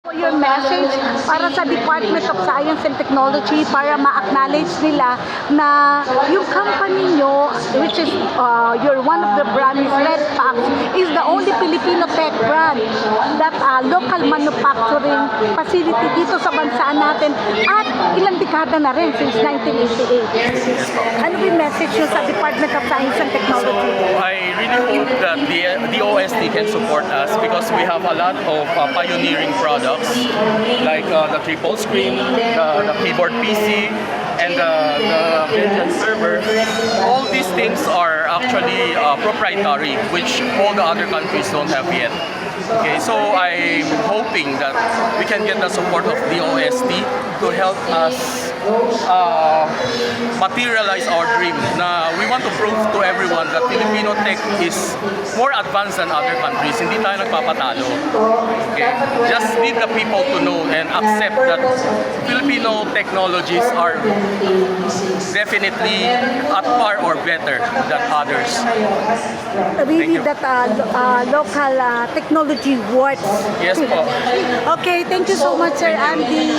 Your message para sa Department of Science and Technology para ma-acknowledge nila na yung company nyo, which is you're one of the brands, Redpax, is the only Filipino tech brand that local manufacturing facility dito sa bansa natin at ilang dekada na rin since 1988. Ano yung message nyo sa Department of Science and Technology? I really hope that the OST can support us because we have a lot of pioneering products like the triple screen, the keyboard PC, and the Vengeance server. All these things are actually proprietary, which all the other countries don't have yet. Okay, so I'm hoping that we can get the support of the OST to help us materialize our dream. Na we want to prove to everyone that Filipino tech is more advanced than other countries. Hindi tayo nagpapatalo. Okay, just need the people to know and accept that Filipino technologies are definitely at par or better than others. Really that local technology works. Yes po. Okay, thank you so much, Sir Andy.